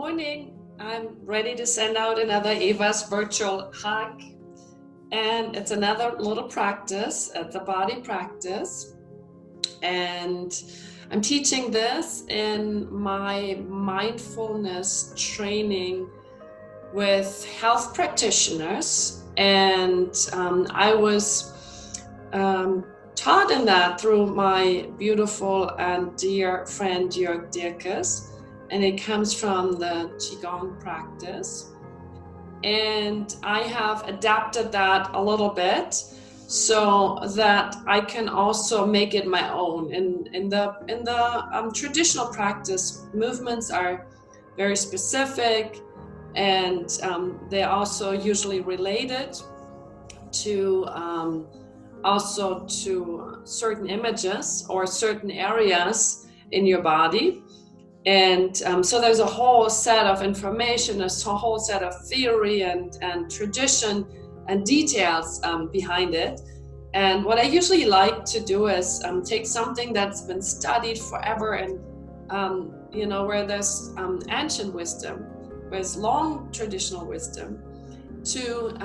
morning. I'm ready to send out another Eva's virtual hug. And it's another little practice, it's a body practice. And I'm teaching this in my mindfulness training with health practitioners. And I was taught in that through my beautiful and dear friend Jörg Dirkes. And it comes from the Qigong practice. And I have adapted that a little bit so that I can also make it my own. In the traditional practice, movements are very specific, and they're also usually related to also to certain images or certain areas in your body. And so there's a whole set of information, a whole set of theory and tradition and details behind it. And what I usually like to do is take something that's been studied forever and, where there's ancient wisdom, there's long traditional wisdom, to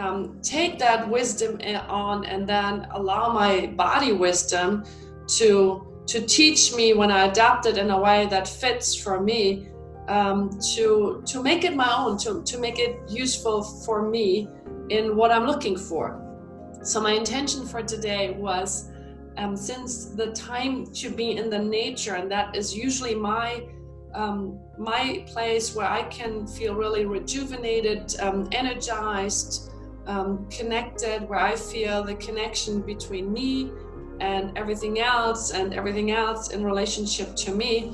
take that wisdom on and then allow my body wisdom to teach me when I adapt it in a way that fits for me, to make it my own, to make it useful for me in what I'm looking for. So my intention for today was, since the time to be in the nature, and that is usually my place where I can feel really rejuvenated, energized, connected, where I feel the connection between me and everything else in relationship to me.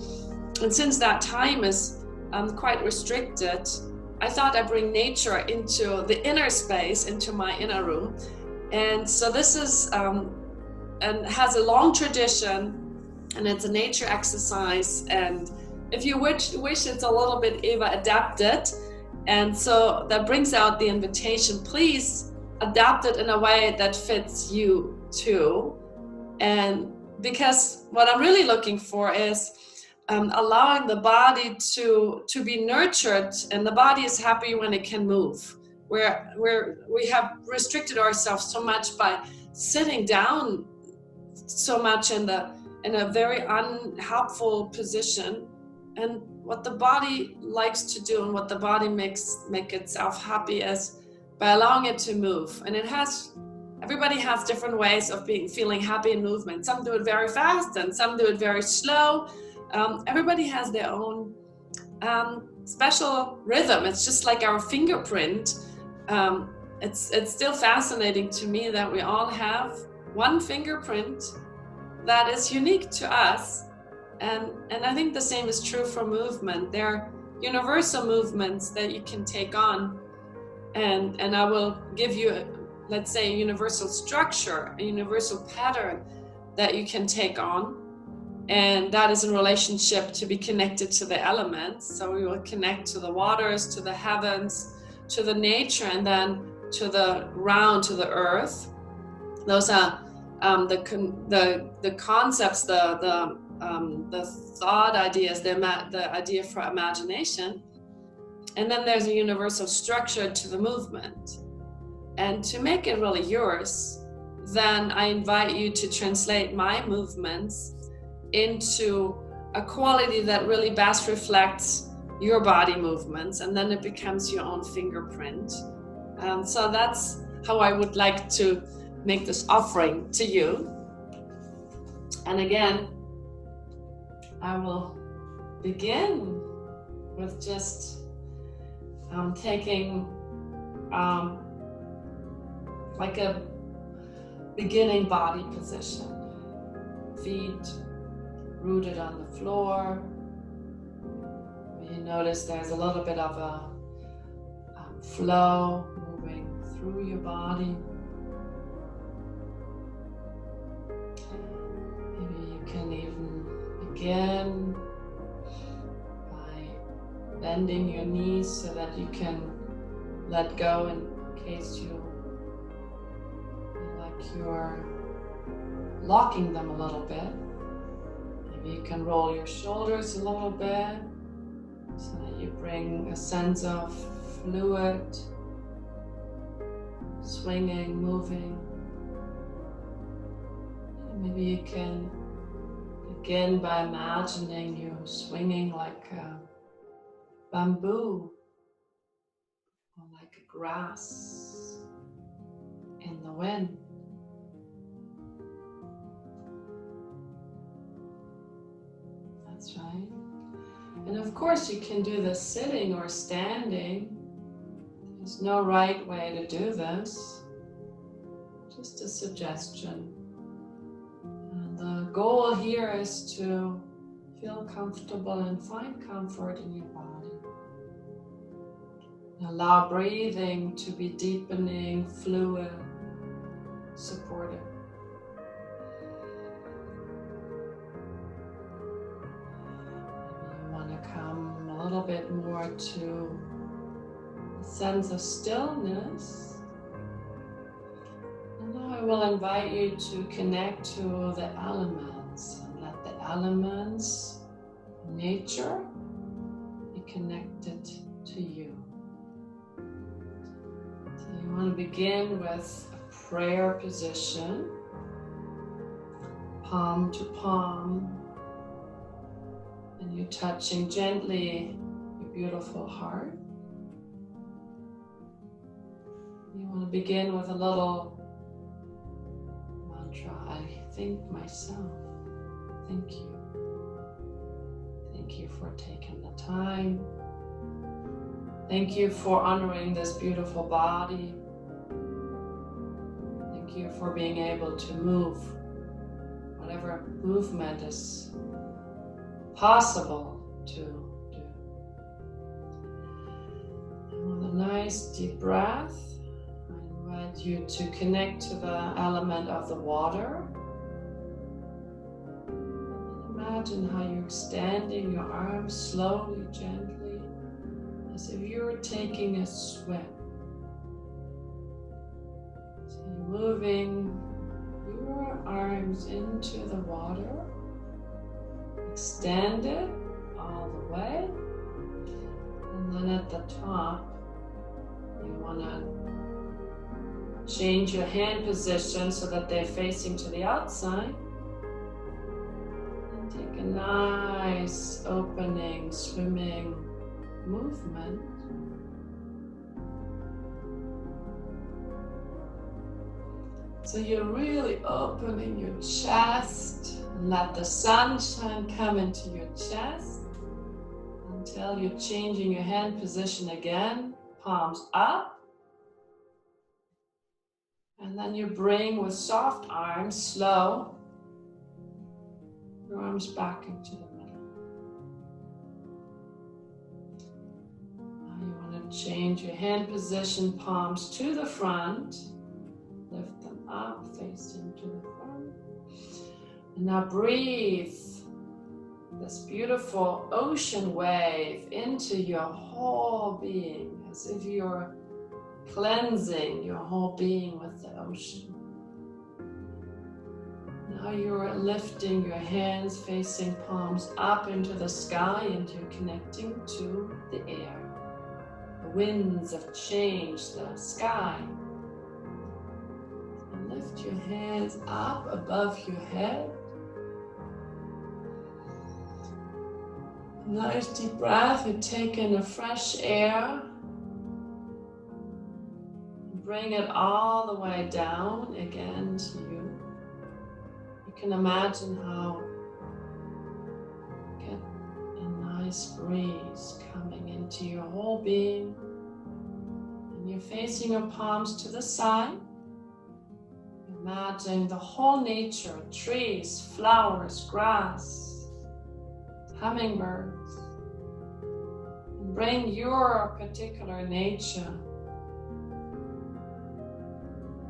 And since that time is quite restricted, I thought I'd bring nature into the inner space, into my inner room. And so this is and has a long tradition, and it's a nature exercise. And if you wish it's a little bit Eva adapted. And so that brings out the invitation. Please adapt it in a way that fits you too. And because what I'm really looking for is allowing the body to be nurtured, and the body is happy when it can move. Where we have restricted ourselves so much by sitting down so much in a very unhelpful position. And what the body likes to do and what the body make itself happy is by allowing it to move. And everybody has different ways of feeling happy in movement. Some do it very fast and some do it very slow. Everybody has their own special rhythm. It's just like our fingerprint. It's still fascinating to me that we all have one fingerprint that is unique to us. And I think the same is true for movement. There are universal movements that you can take on. And I will give you let's say a universal structure, a universal pattern that you can take on. And that is in relationship to be connected to the elements. So we will connect to the waters, to the heavens, to the nature, and then to the ground, to the earth. Those are the concepts, the thought ideas, the idea for imagination. And then there's a universal structure to the movement. And to make it really yours, then I invite you to translate my movements into a quality that really best reflects your body movements, and then it becomes your own fingerprint. So that's how I would like to make this offering to you. And again, I will begin with just taking like a beginning body position. Feet rooted on the floor. You notice there's a little bit of a flow moving through your body. Maybe you can even begin by bending your knees so that you can let go in case you feel like you're locking them a little bit. Maybe you can roll your shoulders a little bit. So you bring a sense of fluid, swinging, moving. Maybe you can begin by imagining you swinging like a bamboo or like a grass in the wind. That's right. And of course you can do this sitting or standing. There's no right way to do this. Just a suggestion. And the goal here is to feel comfortable and find comfort in your body. Allow breathing to be deepening, fluid, supportive. Maybe you want to come a little bit more to a sense of stillness. And now I will invite you to connect to the elements and let the elements, nature, be connected to you. So you want to begin with a prayer position, palm to palm, and you're touching gently your beautiful heart. You want to begin with a little mantra. I thank myself. Thank you. Thank you for taking the time. Thank you for honoring this beautiful body. Thank you for being able to move whatever movement is possible to do. And with a nice deep breath, I invite you to connect to the element of the water. Imagine how you're extending your arms slowly, gently, as if you're taking a swim. So you're moving your arms into the water, extend it all the way, and then at the top, you want to change your hand position so that they're facing to the outside. Take a nice opening, swimming movement. So you're really opening your chest and let the sunshine come into your chest until you're changing your hand position again, palms up. And then you bring with soft arms, slow, your arms back into the middle. Now you want to change your hand position, palms to the front. Lift them up, facing to the front. And now breathe this beautiful ocean wave into your whole being, as if you're cleansing your whole being with the ocean. Now you're lifting your hands, facing palms up into the sky, and you're connecting to the air. The winds of change, the sky. And lift your hands up above your head. Nice deep breath. You take in a fresh air. Bring it all the way down again to you. You can imagine how you get a nice breeze coming into your whole being. And you're facing your palms to the side. Imagine the whole nature, trees, flowers, grass, hummingbirds. And bring your particular nature.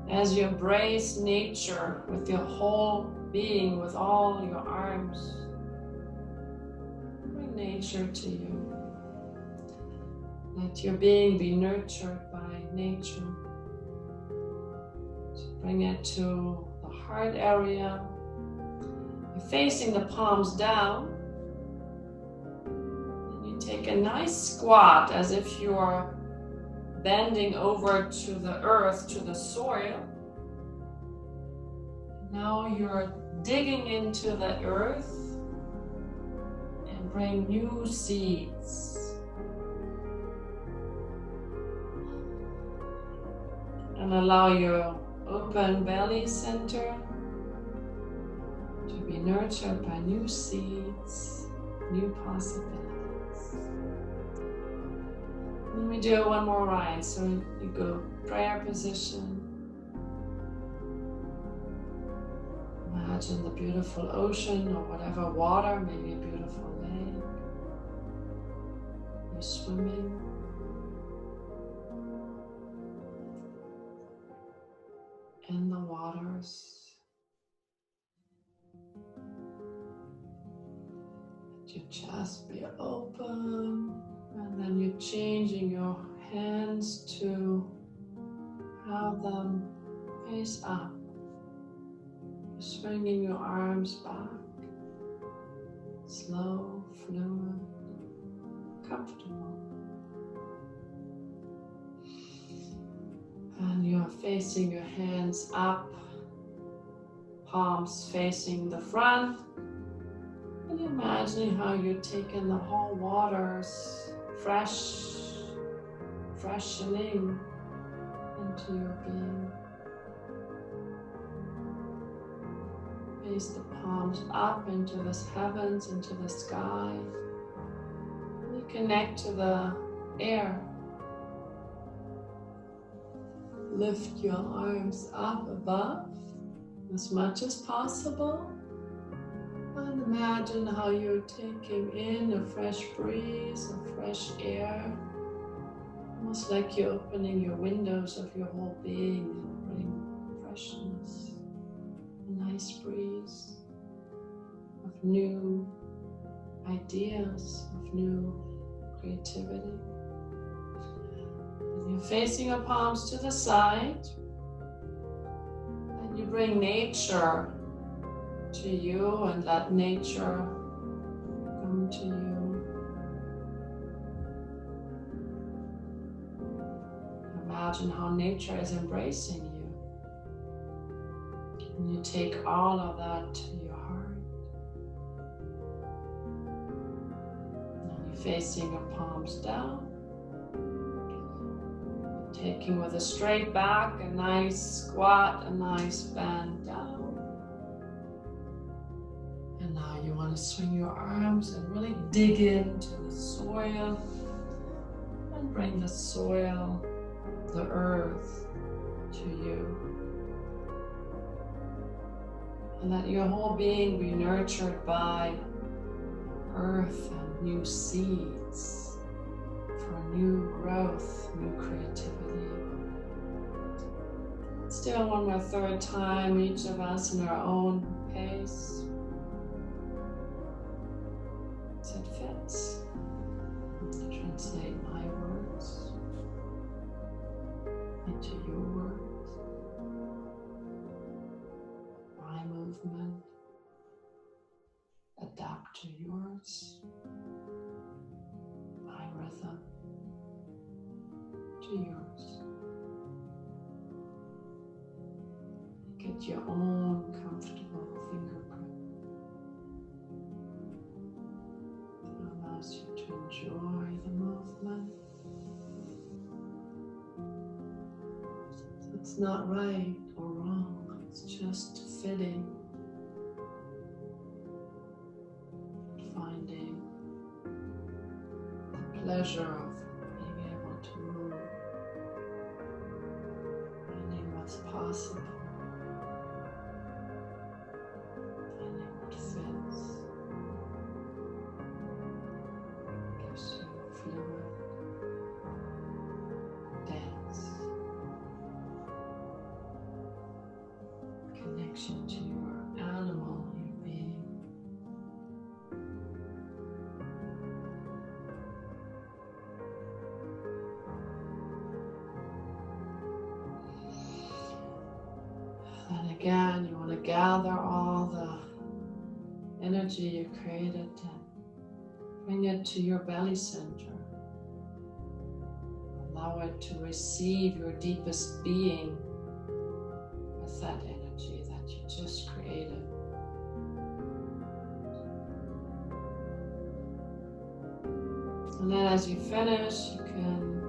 As you embrace nature with your whole being, with all your arms, bring nature to you. Let your being be nurtured by nature. So bring it to the heart area. You're facing the palms down. And you Take a nice squat as if you are bending over to the earth, to the soil. Now you're digging into the earth and bring new seeds. And allow your open belly center to be nurtured by new seeds, new possibilities. Let me do one more round. So you go prayer position. Imagine the beautiful ocean or whatever water, maybe a beautiful lake. You're swimming. In the waters. Let your chest be open, and then you're changing your hands to have them face up. You're swinging your arms back. Slow, fluid, comfortable. And you're facing your hands up, palms facing the front. And you're imagining how you're taking the whole waters, freshening into your being. Face the palms up into the heavens, into the sky. And you connect to the air. Lift your arms up above as much as possible. And imagine how you're taking in a fresh breeze, a fresh air. Almost like you're opening your windows of your whole being and bring freshness, a nice breeze of new ideas, of new creativity. You're facing your palms to the side, and you bring nature to you and let nature come to you. Imagine how nature is embracing you. And you take all of that to your heart. And you're facing your palms down. Taking with a straight back, a nice squat, a nice bend down. And now you want to swing your arms and really dig into the soil and bring the soil, the earth, to you. And let your whole being be nurtured by earth and new seeds for new growth, new creativity. Still one more third time, each of us in our own pace. As it fits. Translate my words into your words. My movement. Adapt to yours. My rhythm to yours. Get your own comfortable fingerprint that allows you to enjoy the movement. So it's not right or wrong, it's just fitting. Finding the pleasure of being able to move, finding what's possible. To your animal, your being. And again, you want to gather all the energy you created and Bring it to your belly center. Allow it to receive your deepest being with that energy that you just created. And then as you finish, you can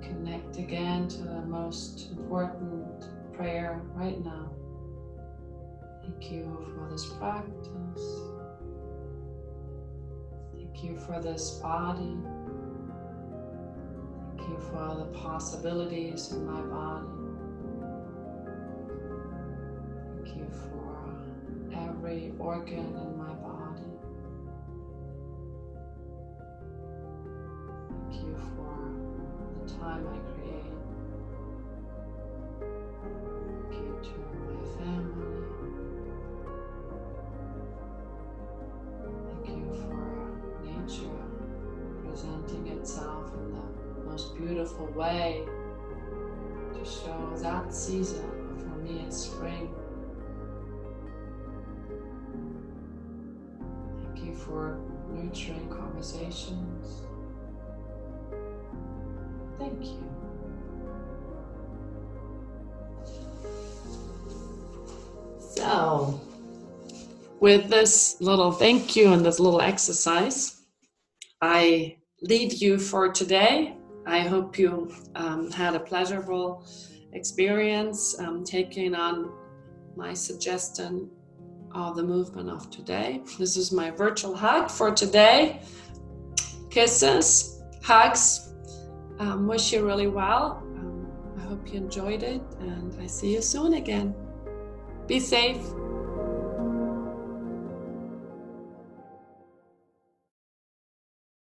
connect again to the most important prayer right now. Thank you for this practice. Thank you for this body. Thank you for the possibilities in my body. Thank you for every organ in my body. Thank you for the time I create. Thank you to my family. Thank you for nature presenting itself in the most beautiful way to show that season. For me, it's spring. Thank you for nurturing conversations. Thank you. So, with this little thank you and this little exercise, I lead you for today. I hope you had a pleasurable experience taking on my suggestion of the movement of today. This is my virtual hug for today. Kisses, hugs. Wish you really well. I hope you enjoyed it, and I see you soon again. Be safe.